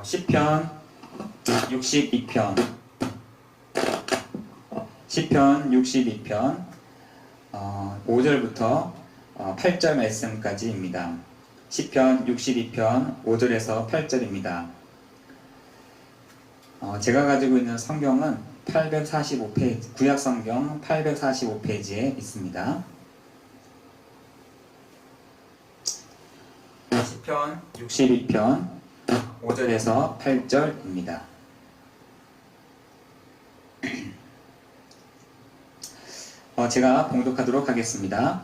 시편 62편 시편 62편 5절부터 8절 말씀까지입니다. 시편 62편 5절에서 8절입니다. 제가 가지고 있는 성경은 845페이지, 구약성경 845페이지에 있습니다. 시편 62편 5절에서 8절입니다. 제가 봉독하도록 하겠습니다.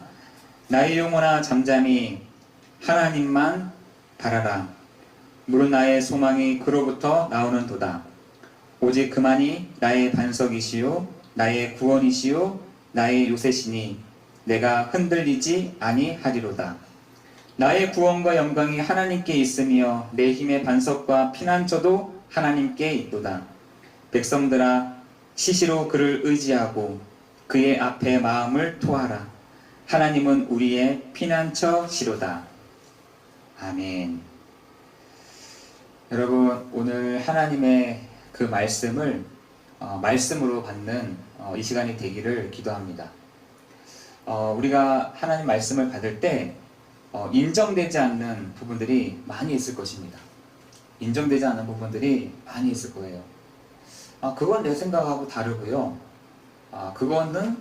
나의 영혼아 잠잠히 하나님만 바라라. 무릇 나의 소망이 그로부터 나오는도다. 오직 그만이 나의 반석이시요 나의 구원이시요 나의 요새시니 내가 흔들리지 아니하리로다. 나의 구원과 영광이 하나님께 있으며 내 힘의 반석과 피난처도 하나님께 있도다. 백성들아 시시로 그를 의지하고 그의 앞에 마음을 토하라. 하나님은 우리의 피난처시로다. 아멘. 여러분, 오늘 하나님의 그 말씀을 말씀으로 받는 이 시간이 되기를 기도합니다. 우리가 하나님 말씀을 받을 때 인정되지 않는 부분들이 많이 있을 것입니다. 인정되지 않는 부분들이 많이 있을 거예요. 그건 내 생각하고 다르고요. 그거는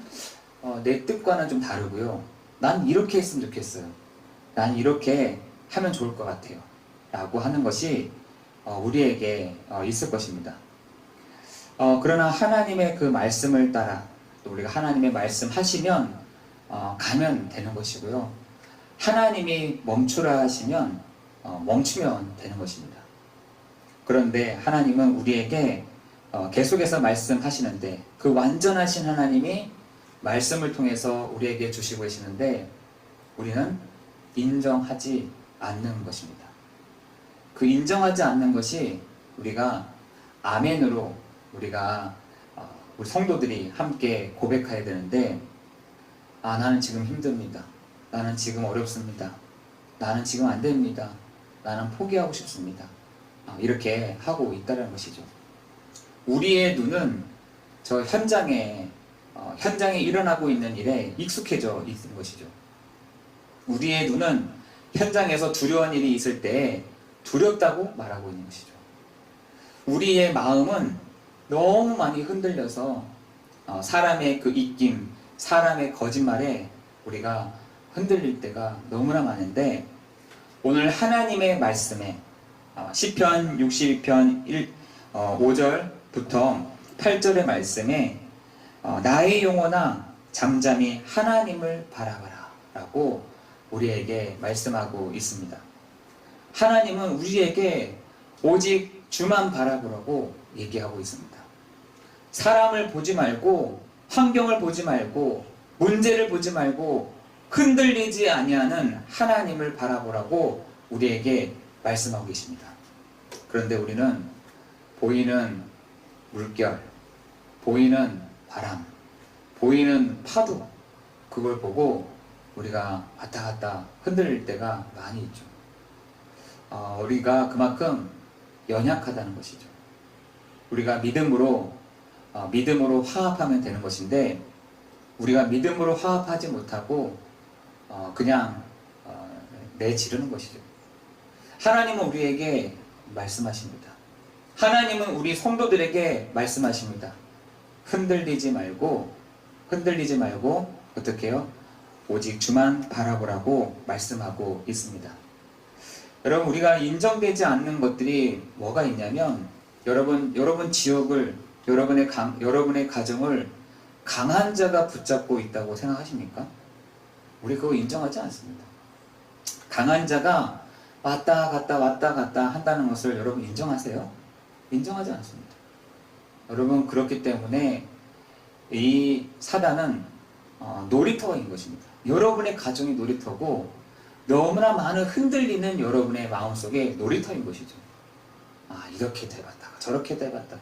내 뜻과는 좀 다르고요. 난 이렇게 했으면 좋겠어요. 난 이렇게 하면 좋을 것 같아요. 라고 하는 것이 우리에게 있을 것입니다. 그러나 하나님의 그 말씀을 따라 또 우리가 하나님의 말씀 하시면 가면 되는 것이고요. 하나님이 멈추라 하시면 멈추면 되는 것입니다. 그런데 하나님은 우리에게 계속해서 말씀하시는데 그 완전하신 하나님이 말씀을 통해서 우리에게 주시고 계시는데 우리는 인정하지 않는 것입니다. 그 인정하지 않는 것이 우리가 아멘으로 우리 성도들이 함께 고백해야 되는데 나는 지금 힘듭니다. 나는 지금 어렵습니다. 나는 지금 안 됩니다. 나는 포기하고 싶습니다. 이렇게 하고 있다는 것이죠. 우리의 눈은 저 현장에 일어나고 있는 일에 익숙해져 있는 것이죠. 우리의 눈은 현장에서 두려운 일이 있을 때 두렵다고 말하고 있는 것이죠. 우리의 마음은 너무 많이 흔들려서 사람의 그 입김, 사람의 거짓말에 우리가 흔들릴 때가 너무나 많은데 오늘 하나님의 말씀에 시편 62편 5절부터 8절의 말씀에 나의 영혼아 잠잠히 하나님을 바라봐라 라고 우리에게 말씀하고 있습니다. 하나님은 우리에게 오직 주만 바라보라고 얘기하고 있습니다. 사람을 보지 말고 환경을 보지 말고 문제를 보지 말고 흔들리지 아니하는 하나님을 바라보라고 우리에게 말씀하고 계십니다. 그런데 우리는 보이는 물결, 보이는 바람, 보이는 파도 그걸 보고 우리가 왔다 갔다 흔들릴 때가 많이 있죠. 우리가 그만큼 연약하다는 것이죠. 우리가 믿음으로 화합하면 되는 것인데 우리가 믿음으로 화합하지 못하고 그냥 내지르는 것이죠. 하나님은 우리에게 말씀하십니다. 하나님은 우리 성도들에게 말씀하십니다. 흔들리지 말고 어떻게 해요? 오직 주만 바라보라고 말씀하고 있습니다. 여러분, 우리가 인정되지 않는 것들이 뭐가 있냐면 여러분 지역을 여러분의 가정을 강한 자가 붙잡고 있다고 생각하십니까? 우리 그거 인정하지 않습니다. 강한 자가 왔다 갔다 한다는 것을 여러분 인정하세요? 인정하지 않습니다. 여러분, 그렇기 때문에 이 사단은 놀이터인 것입니다. 여러분의 가정이 놀이터고 너무나 많은 흔들리는 여러분의 마음속에 놀이터인 것이죠. 이렇게도 해봤다가 저렇게도 해봤다가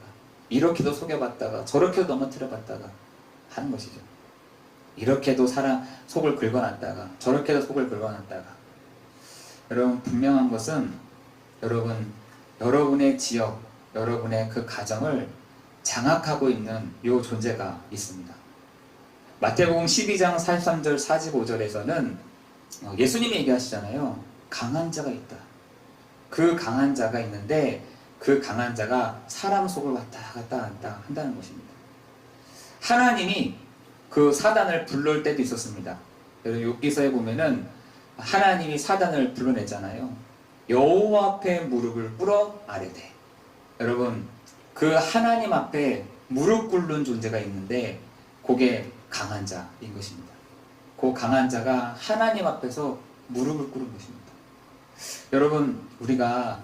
이렇게도 속여봤다가 저렇게도 넘어뜨려봤다가 하는 것이죠. 이렇게도 사람 속을 긁어놨다가 저렇게도 속을 긁어놨다가 여러분, 분명한 것은 여러분 여러분의 지역, 여러분의 그 가정을 장악하고 있는 요 존재가 있습니다. 마태복음 12장 43절 45절에서는 예수님이 얘기하시잖아요. 강한 자가 있다. 그 강한 자가 있는데 그 강한 자가 사람 속을 왔다 갔다 한다는 것입니다. 하나님이 그 사단을 불러올 때도 있었습니다. 여러분 욥기서에 보면은 하나님이 사단을 불러냈잖아요. 여호와 앞에 무릎을 꿇어 아뢰되. 여러분 그 하나님 앞에 무릎 꿇는 존재가 있는데 그게 강한 자인 것입니다. 그 강한 자가 하나님 앞에서 무릎을 꿇은 것입니다. 여러분 우리가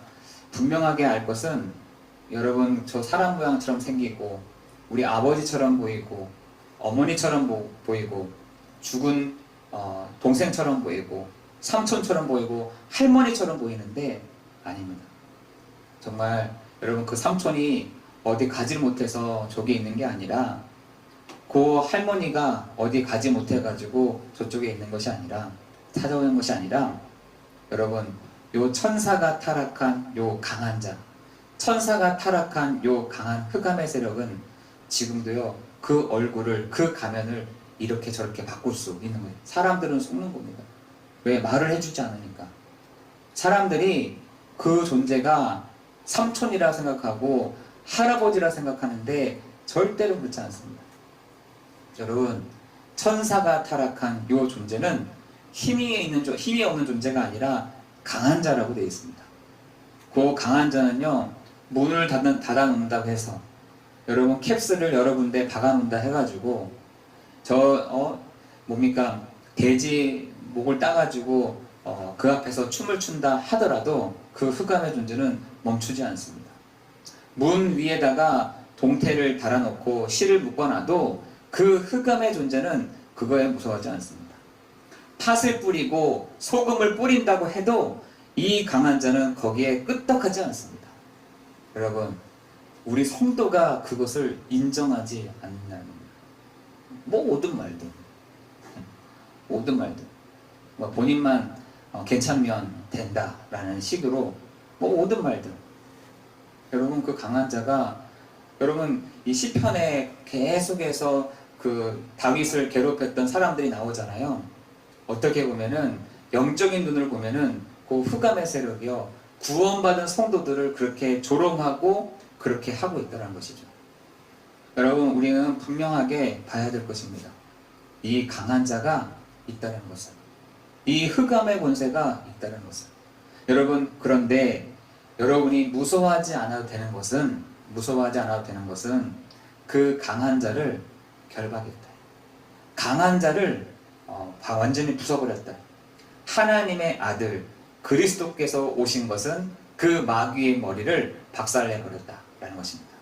분명하게 알 것은 여러분 저 사람 모양처럼 생기고 우리 아버지처럼 보이고 어머니처럼 보이고 죽은 동생처럼 보이고 삼촌처럼 보이고 할머니처럼 보이는데 아닙니다. 정말 여러분 그 삼촌이 어디 가지 못해서 저기 있는 게 아니라 그 할머니가 어디 가지 못해가지고 저쪽에 있는 것이 아니라 찾아오는 것이 아니라 여러분 요 천사가 타락한 요 강한 자, 천사가 타락한 요 강한 흑암의 세력은 지금도요 그 얼굴을 그 가면을 이렇게 저렇게 바꿀 수 있는 거예요. 사람들은 속는 겁니다. 왜? 말을 해주지 않으니까. 사람들이 그 존재가 삼촌이라 생각하고 할아버지라 생각하는데 절대로 그렇지 않습니다. 여러분 천사가 타락한 요 존재는 힘이 없는 존재가 아니라 강한 자라고 되어 있습니다. 그 강한 자는요 문을 닫아놓는다고 해서 여러분 캡슐을 여러 군데 박아놓는다 해가지고 뭡니까 돼지 목을 따가지고 그 앞에서 춤을 춘다 하더라도 그 흑암의 존재는 멈추지 않습니다. 문 위에다가 동태를 달아놓고 실을 묶어놔도 그 흑암의 존재는 그거에 무서워하지 않습니다. 팥을 뿌리고 소금을 뿌린다고 해도 이 강한 자는 거기에 끄떡하지 않습니다. 여러분 우리 성도가 그것을 인정하지 않는다는 겁니다. 뭐 오든 말든 오든 말든 뭐 본인만 괜찮으면 된다라는 식으로 뭐 오든 말든 여러분 그 강한 자가 여러분 이 시편에 계속해서 그 다윗을 괴롭혔던 사람들이 나오잖아요. 어떻게 보면은 영적인 눈을 보면은 그 흑암의 세력이요 구원받은 성도들을 그렇게 조롱하고 그렇게 하고 있다는 것이죠. 여러분 우리는 분명하게 봐야 될 것입니다. 이 강한 자가 있다는 것을, 이 흑암의 권세가 있다는 것을. 여러분 그런데 여러분이 무서워하지 않아도 되는 것은 그 강한 자를 결박했다. 강한 자를 완전히 부숴버렸다. 하나님의 아들 그리스도께서 오신 것은 그 마귀의 머리를 박살내버렸다라는 것입니다.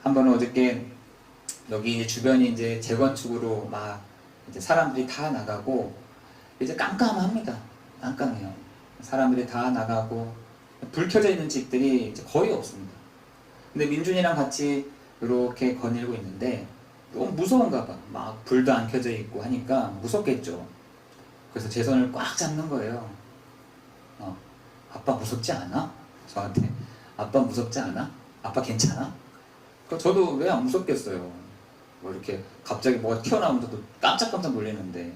한번 어저께 여기 이제 주변이 이제 재건축으로 막 이제 사람들이 다 나가고 이제 깜깜합니다. 깜깜해요. 사람들이 다 나가고 불 켜져 있는 집들이 이제 거의 없습니다. 근데 민준이랑 같이 이렇게 거닐고 있는데 너무 무서운가 봐. 막 불도 안 켜져 있고 하니까 무섭겠죠. 그래서 제 손을 꽉 잡는 거예요. 아빠 무섭지 않아? 저한테 아빠 무섭지 않아? 아빠 괜찮아? 저도 왜 안 무섭겠어요. 뭐 이렇게 갑자기 뭐가 튀어나오면서도 깜짝깜짝 놀리는데.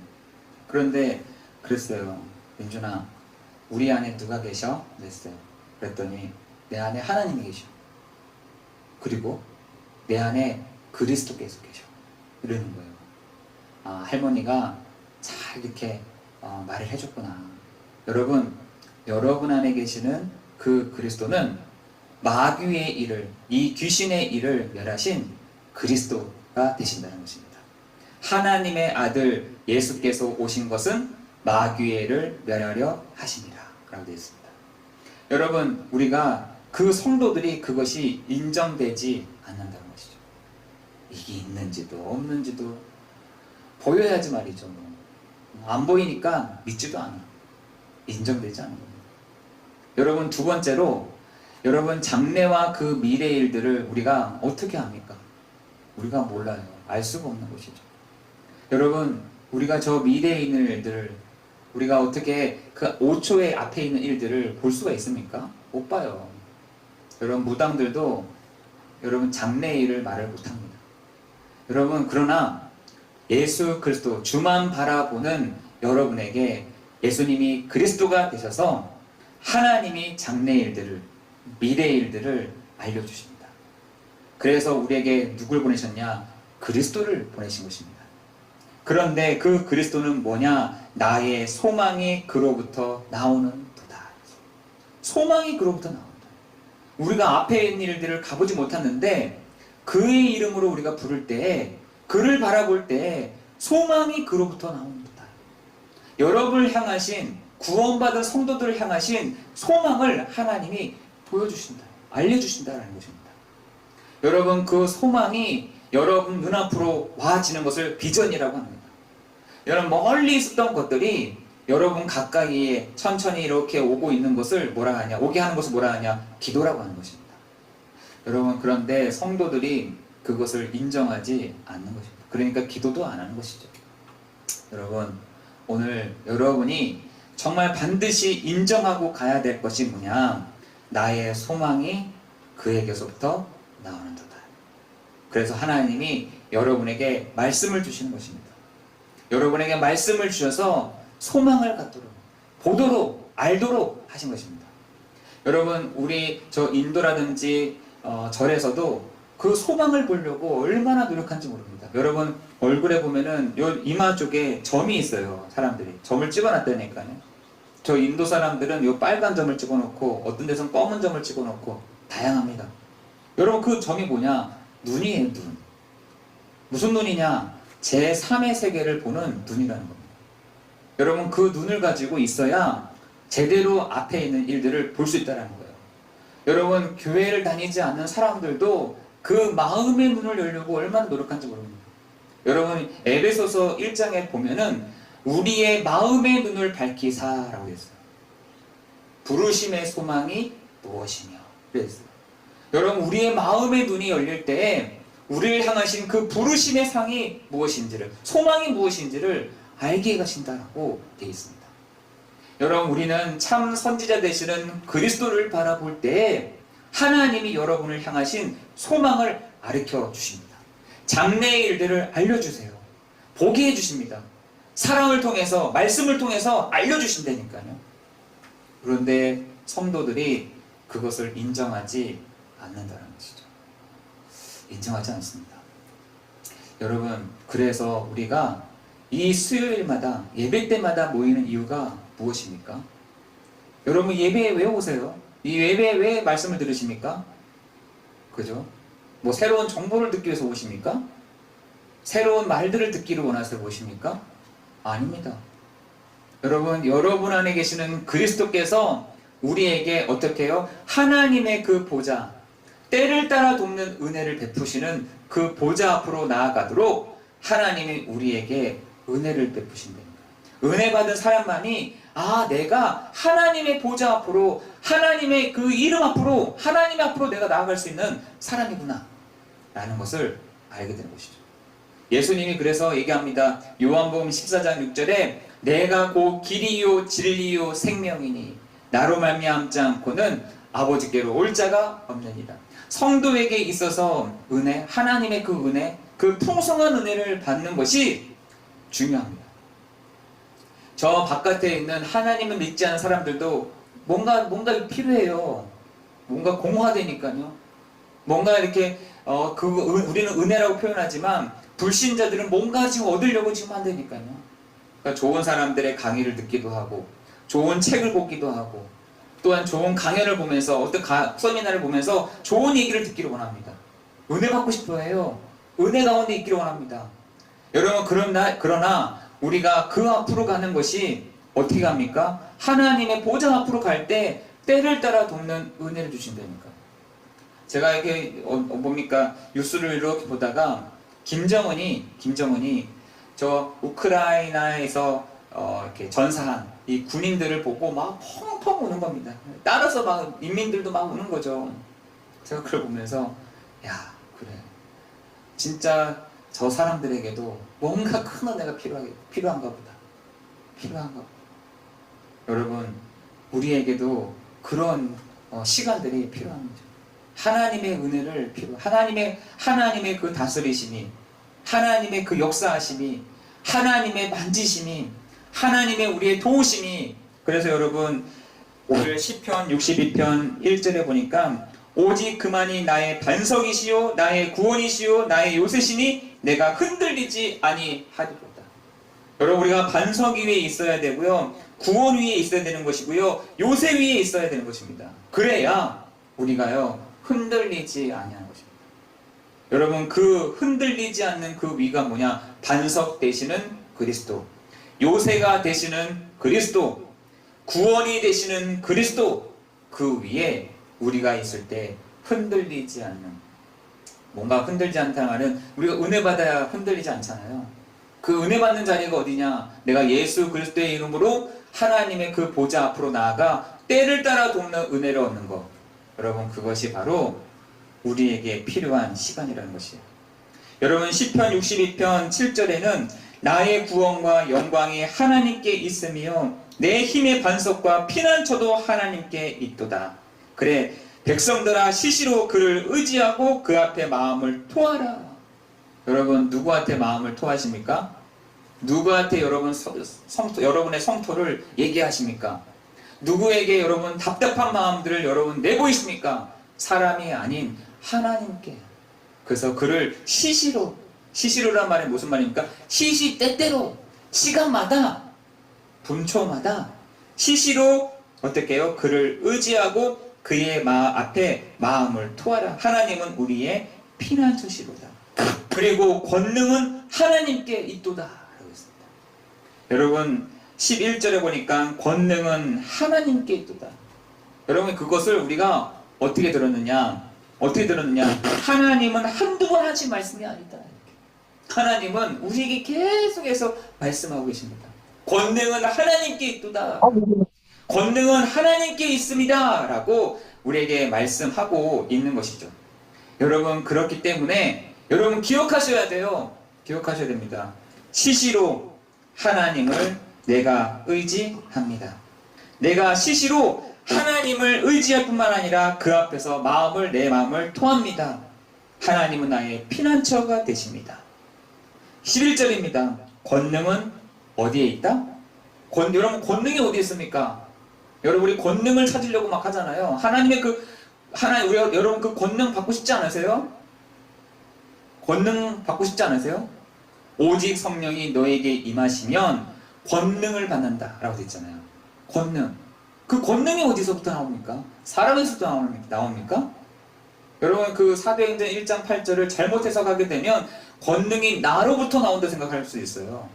그런데 그랬어요. 민준아 우리 안에 누가 계셔? 그랬어요. 그랬더니 내 안에 하나님이 계셔. 그리고 내 안에 그리스도께서 계셔. 이러는 거예요. 아, 할머니가 잘 이렇게 말을 해줬구나. 여러분 안에 계시는 그 그리스도는 마귀의 일을, 이 귀신의 일을 멸하신 그리스도가 되신다는 것입니다. 하나님의 아들 예수께서 오신 것은 마귀의 일을 멸하려 하시니라 라고 되어 있습니다. 여러분 우리가 그 성도들이 그것이 인정되지 않는다는 것이죠. 이게 있는지도 없는지도 보여야지 말이죠. 안 보이니까 믿지도 않아. 인정되지 않는 겁니다. 여러분 두 번째로 여러분 장래와 그 미래 일들을 우리가 어떻게 합니까? 우리가 몰라요. 알 수가 없는 것이죠. 여러분 우리가 저 미래에 있는 일들을 우리가 어떻게 그 5초의 앞에 있는 일들을 볼 수가 있습니까? 못 봐요. 여러분 무당들도 여러분 장래일을 말을 못합니다. 여러분 그러나 예수 그리스도 주만 바라보는 여러분에게 예수님이 그리스도가 되셔서 하나님이 장래일들을 미래일들을 알려주십니다. 그래서 우리에게 누굴 보내셨냐? 그리스도를 보내신 것입니다. 그런데 그 그리스도는 뭐냐? 나의 소망이 그로부터 나오는 도다. 소망이 그로부터 나온다. 우리가 앞에 있는 일들을 가보지 못했는데 그의 이름으로 우리가 부를 때에, 그를 바라볼 때에 소망이 그로부터 나오는 도다. 여러분을 향하신, 구원받은 성도들을 향하신 소망을 하나님이 보여주신다, 알려주신다라는 것입니다. 여러분 그 소망이 여러분 눈앞으로 와지는 것을 비전이라고 합니다. 여러분 멀리 있었던 것들이 여러분 가까이에 천천히 이렇게 오고 있는 것을 뭐라 하냐? 오게 하는 것을 뭐라 하냐? 기도라고 하는 것입니다. 여러분 그런데 성도들이 그것을 인정하지 않는 것입니다. 그러니까 기도도 안 하는 것이죠. 여러분 오늘 여러분이 정말 반드시 인정하고 가야 될 것이 뭐냐? 나의 소망이 그에게서부터 나오는 도다. 그래서 하나님이 여러분에게 말씀을 주시는 것입니다. 여러분에게 말씀을 주셔서 소망을 갖도록, 보도록, 알도록 하신 것입니다. 여러분 우리 저 인도라든지 절에서도 그 소망을 보려고 얼마나 노력한지 모릅니다. 여러분 얼굴에 보면은 요 이마 쪽에 점이 있어요. 사람들이 점을 찍어놨다니까요. 저 인도 사람들은 요 빨간 점을 찍어놓고 어떤 데선 검은 점을 찍어놓고 다양합니다. 여러분 그 점이 뭐냐? 눈이에요. 눈. 무슨 눈이냐? 제3의 세계를 보는 눈이라는 겁니다. 여러분 그 눈을 가지고 있어야 제대로 앞에 있는 일들을 볼 수 있다는 거예요. 여러분 교회를 다니지 않는 사람들도 그 마음의 눈을 열려고 얼마나 노력한지 모릅니다. 여러분 에베소서 1장에 보면은 우리의 마음의 눈을 밝히사라고 했어요. 부르심의 소망이 무엇이며 그랬어요. 여러분 우리의 마음의 눈이 열릴 때에 우리를 향하신 그 부르심의 상이 무엇인지를, 소망이 무엇인지를 알게 하신다라고 되어 있습니다. 여러분 우리는 참 선지자 되시는 그리스도를 바라볼 때에 하나님이 여러분을 향하신 소망을 가르쳐 주십니다. 장래의 일들을 알려주세요. 보게 해주십니다. 사랑을 통해서, 말씀을 통해서 알려주신다니까요. 그런데 성도들이 그것을 인정하지 않는다는 것이죠. 인정하지 않습니다. 여러분 그래서 우리가 이 수요일마다 예배 때마다 모이는 이유가 무엇입니까? 여러분 예배에 왜 오세요? 이 예배에 왜 말씀을 들으십니까? 그죠? 뭐 새로운 정보를 듣기 위해서 오십니까? 새로운 말들을 듣기를 원하서 오십니까? 아닙니다. 여러분 안에 계시는 그리스도께서 우리에게 어떻게 해요? 하나님의 그 보좌, 때를 따라 돕는 은혜를 베푸시는 그 보좌 앞으로 나아가도록 하나님이 우리에게 은혜를 베푸신답니다. 은혜 받은 사람만이 내가 하나님의 보좌 앞으로, 하나님의 그 이름 앞으로, 하나님 앞으로 내가 나아갈 수 있는 사람이구나 라는 것을 알게 되는 것이죠. 예수님이 그래서 얘기합니다. 요한복음 14장 6절에 내가 곧 길이요 진리요 생명이니 나로 말미암지 않고는 아버지께로 올 자가 없느니라. 성도에게 있어서 은혜, 하나님의 그 은혜, 그 풍성한 은혜를 받는 것이 중요합니다. 저 바깥에 있는 하나님을 믿지 않는 사람들도 뭔가 필요해요. 뭔가 공허하다니까요. 뭔가 이렇게 우리는 은혜라고 표현하지만 불신자들은 뭔가 지금 얻으려고 지금 한다니까요. 그러니까 좋은 사람들의 강의를 듣기도 하고, 좋은 책을 보기도 하고, 또한 좋은 강연을 보면서, 어떤 세미나를 보면서 좋은 얘기를 듣기를 원합니다. 은혜 받고 싶어 해요. 은혜 가운데 있기를 원합니다. 여러분 그러나 우리가 그 앞으로 가는 것이 어떻게 갑니까? 하나님의 보좌 앞으로 갈 때 때를 따라 돕는 은혜를 주신다니까. 제가 이렇게 뭡니까 뉴스를 이렇게 보다가 김정은이 저 우크라이나에서 이렇게 전사한 이 군인들을 보고 막 펑펑 우는 겁니다. 따라서 막 인민들도 막 우는 거죠. 제가 그걸 보면서 야 그래 진짜 저 사람들에게도 뭔가 큰 은혜가 필요한가 보다. 여러분 우리에게도 그런 시간들이 필요합니다. 하나님의 은혜를 하나님의 그 다스리심이, 하나님의 그 역사하심이, 하나님의 만지심이, 하나님의 우리의 도우심이. 그래서 여러분 오늘 시편 62편 1절에 보니까 오직 그만이 나의 반석이시요 나의 구원이시요 나의 요새시니 내가 흔들리지 아니하리로다. 여러분 우리가 반석 위에 있어야 되고요, 구원 위에 있어야 되는 것이고요, 요새 위에 있어야 되는 것입니다. 그래야 우리가요 흔들리지 아니하는 것입니다. 여러분 그 흔들리지 않는 그 위가 뭐냐? 반석 되시는 그리스도, 요새가 되시는 그리스도, 구원이 되시는 그리스도. 그 위에 우리가 있을 때 흔들리지 않는, 뭔가 흔들지 않다는 말은 우리가 은혜 받아야 흔들리지 않잖아요. 그 은혜 받는 자리가 어디냐? 내가 예수 그리스도의 이름으로 하나님의 그 보좌 앞으로 나아가 때를 따라 돕는 은혜를 얻는 것. 여러분 그것이 바로 우리에게 필요한 시간이라는 것이에요. 여러분 시편 62편 7절에는 나의 구원과 영광이 하나님께 있으며 내 힘의 반석과 피난처도 하나님께 있도다. 그래 백성들아 시시로 그를 의지하고 그 앞에 마음을 토하라. 여러분 누구한테 마음을 토하십니까? 누구한테 여러분의 성토를 얘기하십니까? 누구에게 여러분 답답한 마음들을 여러분 내보이십니까? 사람이 아닌 하나님께. 그래서 그를 시시로란 말이 무슨 말입니까? 시시때때로, 시간마다, 분초마다 시시로 어떻게 해요? 그를 의지하고 그의 앞에 마음을 토하라. 하나님은 우리의 피난처시로다. 그리고 권능은 하나님께 있도다 라고 했습니다. 여러분 11절에 보니까 권능은 하나님께 있도다. 여러분 그것을 우리가 어떻게 들었느냐? 하나님은 한두 번 하신 말씀이 아니다. 하나님은 우리에게 계속해서 말씀하고 계십니다. 권능은 하나님께 있도다. 권능은 하나님께 있습니다 라고 우리에게 말씀하고 있는 것이죠. 여러분 그렇기 때문에 여러분 기억하셔야 돼요. 기억하셔야 됩니다. 시시로 하나님을 내가 의지합니다. 내가 시시로 하나님을 의지할 뿐만 아니라 그 앞에서 내 마음을 토합니다. 하나님은 나의 피난처가 되십니다. 11절입니다. 권능은 어디에 있다? 여러분 권능이 어디에 있습니까? 여러분 우리 권능을 찾으려고 막 하잖아요. 하나님의 여러분 그 권능 받고 싶지 않으세요? 권능 받고 싶지 않으세요? 오직 성령이 너에게 임하시면 권능을 받는다 라고 되어 있잖아요. 권능. 그 권능이 어디서부터 나옵니까? 사람에서부터 나옵니까? 여러분 그 사도행전 1장 8절을 잘못 해석하게 되면 권능이 나로부터 나온다 생각할 수 있어요.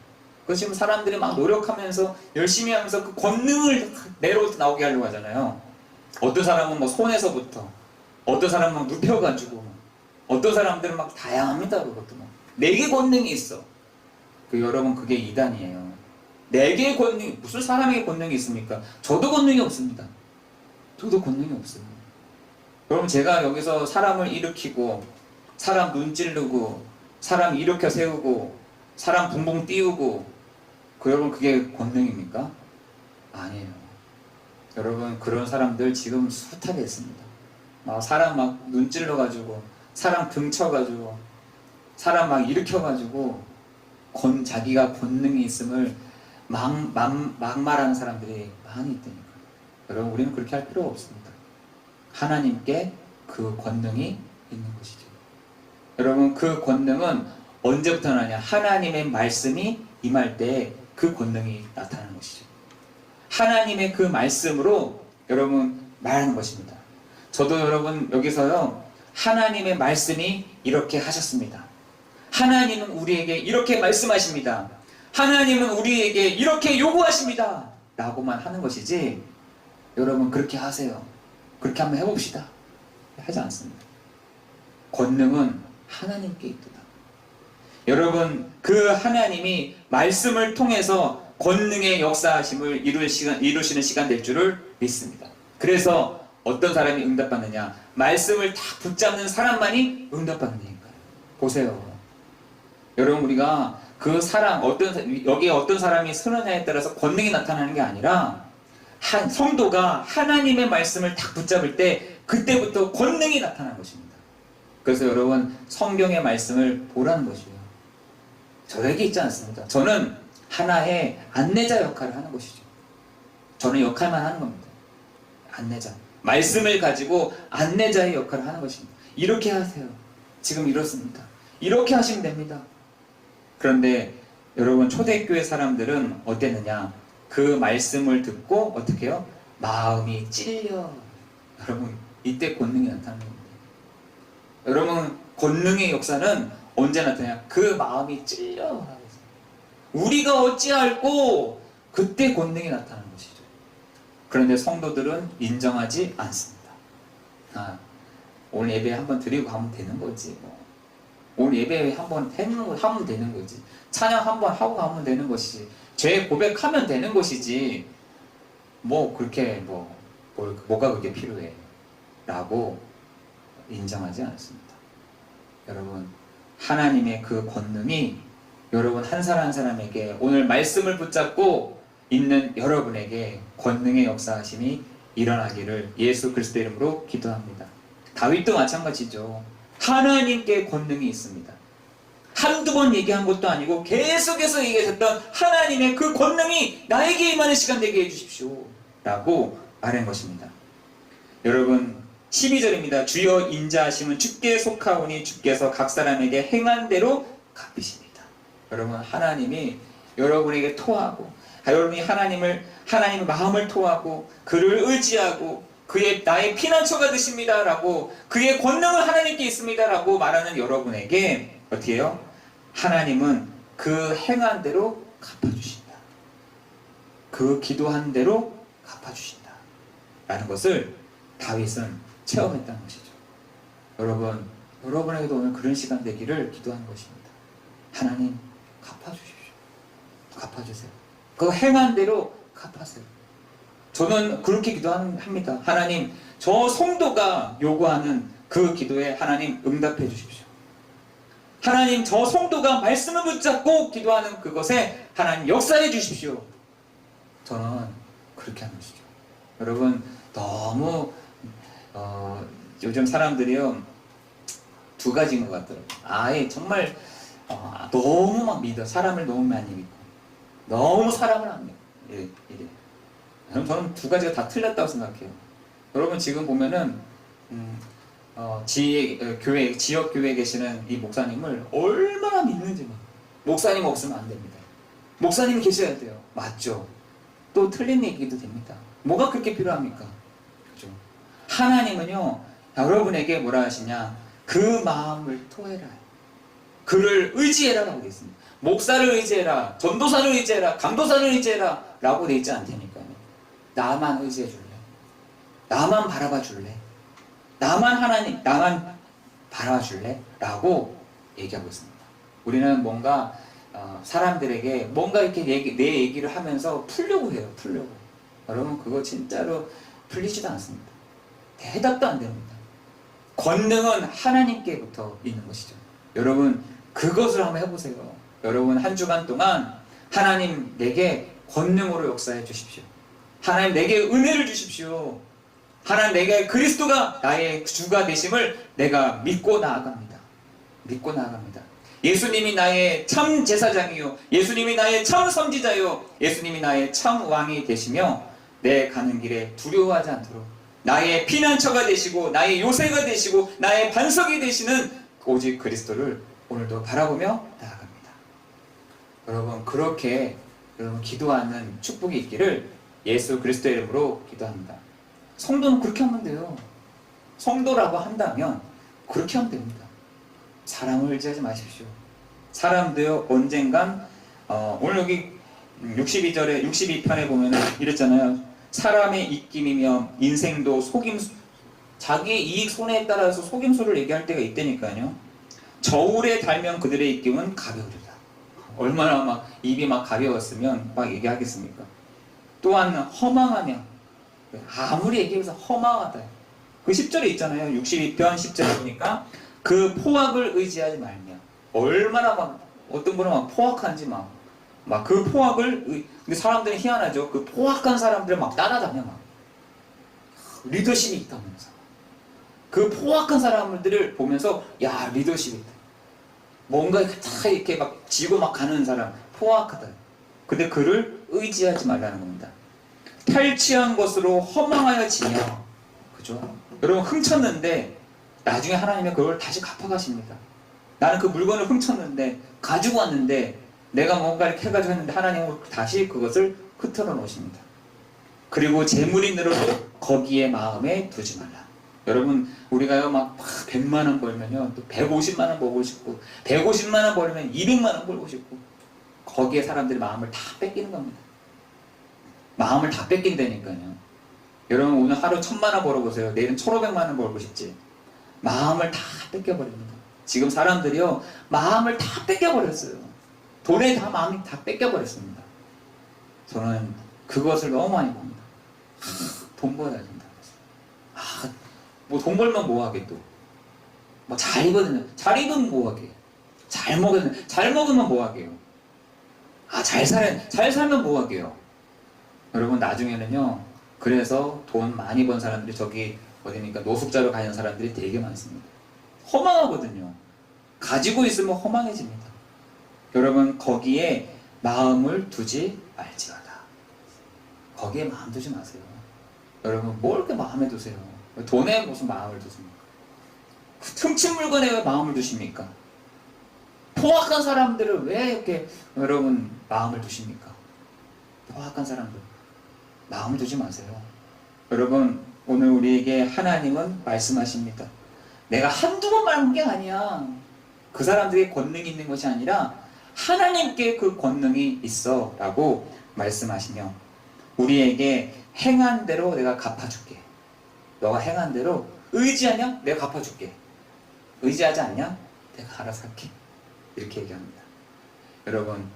그 지금 사람들이 막 노력하면서 열심히 하면서 그 권능을 내로부터 나오게 하려고 하잖아요. 어떤 사람은 뭐 손에서부터, 어떤 사람은 막 눕혀가지고, 어떤 사람들은 막 다양합니다. 그것도 막 4개 권능이 있어. 여러분 그게 이단이에요. 4개의 권능이, 무슨 사람에게 권능이 있습니까? 저도 권능이 없습니다. 저도 권능이 없어요. 여러분 제가 여기서 사람을 일으키고, 사람 눈 찌르고, 사람 일으켜 세우고, 사람 붕붕 띄우고, 여러분 그게 권능입니까? 아니에요. 여러분 그런 사람들 지금 숱하게 있습니다. 사람 막 눈 찔러가지고, 사람 등 쳐가지고, 사람 막 일으켜가지고, 자기가 권능이 있음을 막말하는 사람들이 많이 있다니까요. 여러분 우리는 그렇게 할 필요가 없습니다. 하나님께 그 권능이 있는 것이죠. 여러분 그 권능은 언제부터 나냐? 하나님의 말씀이 임할 때 그 권능이 나타나는 것이죠. 하나님의 그 말씀으로 여러분 말하는 것입니다. 저도 여러분 여기서요 하나님의 말씀이 이렇게 하셨습니다. 하나님은 우리에게 이렇게 말씀하십니다. 하나님은 우리에게 이렇게 요구하십니다. 라고만 하는 것이지, 여러분 그렇게 하세요. 그렇게 한번 해봅시다. 하지 않습니다. 권능은 하나님께 있도다. 여러분 그 하나님이 말씀을 통해서 권능의 역사하심을 이루시는 시간 될 줄을 믿습니다. 그래서 어떤 사람이 응답받느냐? 말씀을 다 붙잡는 사람만이 응답받는다니까요. 보세요. 여러분 우리가 그 사람 여기에 어떤 사람이 서느냐에 따라서 권능이 나타나는 게 아니라 성도가 하나님의 말씀을 딱 붙잡을 때 그때부터 권능이 나타난 것입니다. 그래서 여러분 성경의 말씀을 보라는 것이에요. 저에게 있지 않습니다. 저는 하나의 안내자 역할을 하는 것이죠. 저는 역할만 하는 겁니다. 안내자. 말씀을 가지고 안내자의 역할을 하는 것입니다. 이렇게 하세요. 지금 이렇습니다. 이렇게 하시면 됩니다. 그런데 여러분 초대교회 사람들은 어땠느냐? 그 말씀을 듣고 어떻게 해요? 마음이 찔려. 여러분 이때 권능이 나타나는 겁니다. 여러분 권능의 역사는 언제 나타나냐? 그 마음이 찔려. 우리가 어찌할꼬? 그때 권능이 나타나는 것이죠. 그런데 성도들은 인정하지 않습니다. 오늘 예배 한번 드리고 가면 되는 거지. 오늘 예배 한번 하면 되는 거지. 찬양 한번 하고 가면 되는 것이지. 죄 고백하면 되는 것이지. 그렇게 뭐가 그렇게 필요해? 라고 인정하지 않습니다. 여러분 하나님의 그 권능이 여러분 한 사람 한 사람에게 오늘 말씀을 붙잡고 있는 여러분에게 권능의 역사하심이 일어나기를 예수 그리스도 이름으로 기도합니다. 다윗도 마찬가지죠. 하나님께 권능이 있습니다. 한두 번 얘기한 것도 아니고 계속해서 얘기하셨던 하나님의 그 권능이 나에게 임하는 시간 되게 해주십시오 라고 말한 것입니다. 여러분 12절입니다. 주여 인자하심은 주께 속하오니 주께서 각 사람에게 행한 대로 갚으십니다. 여러분 하나님이 여러분에게 토하고 여러분이 하나님의 마음을 토하고 그를 의지하고 그의 나의 피난처가 되십니다 라고 그의 권능은 하나님께 있습니다 라고 말하는 여러분에게 어떻게 해요? 하나님은 그 행한 대로 갚아주신다. 그 기도한 대로 갚아주신다 라는 것을 다윗은 체험했다는 것이죠. 여러분에게도 오늘 그런 시간 되기를 기도하는 것입니다. 하나님 갚아주십시오. 갚아주세요. 그 행한 대로 갚아세요. 저는 그렇게 기도합니다. 하나님 저 성도가 요구하는 그 기도에 하나님 응답해 주십시오. 하나님 저 성도가 말씀을 붙잡고 기도하는 그것에 하나님 역사해 주십시오. 저는 그렇게 하는 것이죠. 여러분 너무 요즘 사람들이요 두 가지인 것 같더라고요. 아예 정말 너무 막 믿어. 사람을 너무 많이 믿고 너무 사람을 안 믿고 이래. 저는 두 가지가 다 틀렸다고 생각해요. 여러분 지금 보면은 지역 교회에 계시는 이 목사님을 얼마나 믿는지 목사님 없으면 안 됩니다. 목사님이 계셔야 돼요. 맞죠? 또 틀린 얘기도 됩니다. 뭐가 그렇게 필요합니까? 그죠? 하나님은요 여러분에게 뭐라 하시냐? 그 마음을 토해라. 그를 의지해라 라고 되어 있습니다. 목사를 의지해라, 전도사를 의지해라, 강도사를 의지해라 라고 되어 있지 않다니까요. 나만 의지해 줄래? 나만 바라봐 줄래? 나만 바라봐 줄래? 라고 얘기하고 있습니다. 우리는 뭔가 사람들에게 뭔가 이렇게 내 얘기를 하면서 풀려고 해요. 풀려고. 여러분 그거 진짜로 풀리지도 않습니다. 대답도 안 됩니다. 권능은 하나님께부터 있는 것이죠. 여러분 그것을 한번 해보세요. 여러분 한 주간 동안 하나님 내게 권능으로 역사해 주십시오. 하나님 내게 은혜를 주십시오. 하나님 내게 그리스도가 나의 주가 되심을 내가 믿고 나아갑니다. 믿고 나아갑니다. 예수님이 나의 참 제사장이요 예수님이 나의 참 선지자요 예수님이 나의 참 왕이 되시며 내 가는 길에 두려워하지 않도록 나의 피난처가 되시고 나의 요새가 되시고 나의 반석이 되시는 오직 그리스도를 오늘도 바라보며 나아갑니다. 여러분 그렇게 여러분 기도하는 축복이 있기를 예수 그리스도의 이름으로 기도합니다. 성도는 그렇게 하면 돼요. 성도라고 한다면 그렇게 하면 됩니다. 사람을 의지하지 마십시오. 사람도요 언젠간 오늘 여기 62편에 보면 이랬잖아요. 사람의 입김이며 인생도 속임수, 자기의 이익 손해에 따라서 속임수를 얘기할 때가 있다니까요. 저울에 달면 그들의 입김은 가벼우리라. 얼마나 막 입이 막 가벼웠으면 막 얘기하겠습니까? 또한 허망하며 아무리 얘기해서 허망하다. 그 10절에 있잖아요. 62편 10절에 보니까 그 포악을 의지하지 말며 얼마나 막 어떤 분은 막 포악한지 막 그 포악을 근데 사람들이 희한하죠. 그 포악한 사람들을 막 따라다녀 막 리더십이 있다면서 그 포악한 사람들을 보면서 야, 리더십이 있다. 뭔가 다 이렇게 막 지고 막 가는 사람, 포악하다. 근데 그를 의지하지 말라는 겁니다. 탈취한 것으로 허망하여 지냐. 그죠? 여러분, 훔쳤는데 나중에 하나님이 그걸 다시 갚아가십니다. 나는 그 물건을 훔쳤는데 가지고 왔는데 내가 뭔가 이렇게 해가지고 했는데 하나님은 다시 그것을 흩어져 놓으십니다. 그리고 재물이 늘어도 거기에 마음에 두지 말라. 여러분, 우리가요 막 100만 원 벌면요 또 150만 원 벌고 싶고 150만 원 벌면 200만 원 벌고 싶고 거기에 사람들이 마음을 다 뺏기는 겁니다. 마음을 다 뺏긴다니까요. 여러분, 오늘 하루 1000만 원 벌어보세요. 내일은 1500만 원 벌고 싶지. 마음을 다 뺏겨버립니다. 지금 사람들이요 마음을 다 뺏겨버렸어요. 돈에 다 마음이 다 뺏겨버렸습니다. 저는 그것을 너무 많이 봅니다. 돈 벌어야 된다. 뭐 돈 벌면 뭐하게 또. 뭐 잘 입으면 뭐하게. 잘 먹으면 뭐하게요. 잘 살면 뭐하게요. 여러분, 나중에는요 그래서 돈 많이 번 사람들이 저기 어디니까 노숙자로 가는 사람들이 되게 많습니다. 허망하거든요. 가지고 있으면 허망해집니다. 여러분, 거기에 마음을 두지 말지어다. 거기에 마음 두지 마세요. 여러분, 뭘 이렇게 마음에 두세요? 돈에 무슨 마음을 두십니까? 훔친 물건에 왜 마음을 두십니까? 포악한 사람들을 왜 이렇게 여러분 마음을 두십니까? 포악한 사람들 마음을 두지 마세요. 여러분, 오늘 우리에게 하나님은 말씀하십니다. 내가 한두 번 말한 게 아니야. 그 사람들에게 권능이 있는 것이 아니라 하나님께 그 권능이 있어 라고 말씀하시며 우리에게 행한 대로 내가 갚아줄게. 너가 행한 대로 의지하냐? 내가 갚아줄게. 의지하지 않냐? 내가 알아서 할게. 이렇게 얘기합니다. 여러분,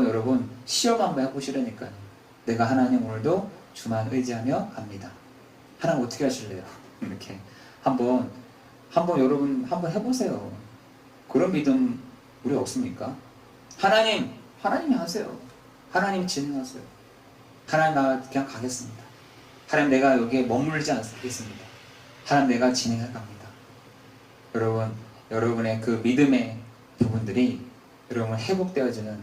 여러분 시험 한번 해보시라니까요. 내가 하나님 오늘도 주만 의지하며 갑니다. 하나님 어떻게 하실래요? 이렇게 한번 여러분 한번 해보세요. 그런 믿음 우리 없습니까? 하나님이 하세요. 하나님이 진행하세요. 하나님, 나 그냥 가겠습니다. 하나님, 내가 여기에 머물지 않겠습니다. 하나님, 내가 진행해 갑니다. 여러분의 그 믿음의 부분들이 여러분 회복되어지는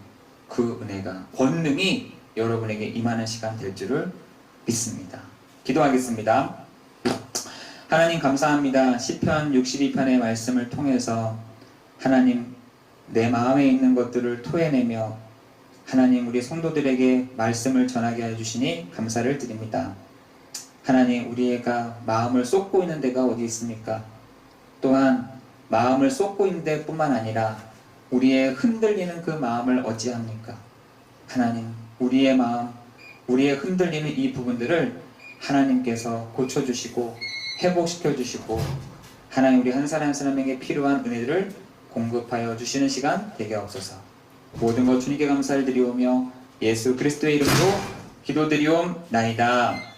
그 은혜가, 권능이 여러분에게 임하는 시간 될 줄을 믿습니다. 기도하겠습니다. 하나님, 감사합니다. 시편 62편의 말씀을 통해서 하나님, 내 마음에 있는 것들을 토해내며 하나님, 우리 성도들에게 말씀을 전하게 해주시니 감사를 드립니다. 하나님, 우리가 마음을 쏟고 있는 데가 어디 있습니까? 또한 마음을 쏟고 있는 데뿐만 아니라 우리의 흔들리는 그 마음을 어찌합니까? 하나님, 우리의 마음, 우리의 흔들리는 이 부분들을 하나님께서 고쳐주시고 회복시켜주시고 하나님, 우리 한 사람 한 사람에게 필요한 은혜들을 공급하여 주시는 시간 되게 없어서 모든 것 주님께 감사를 드리오며 예수 그리스도의 이름으로 기도드리옵나이다.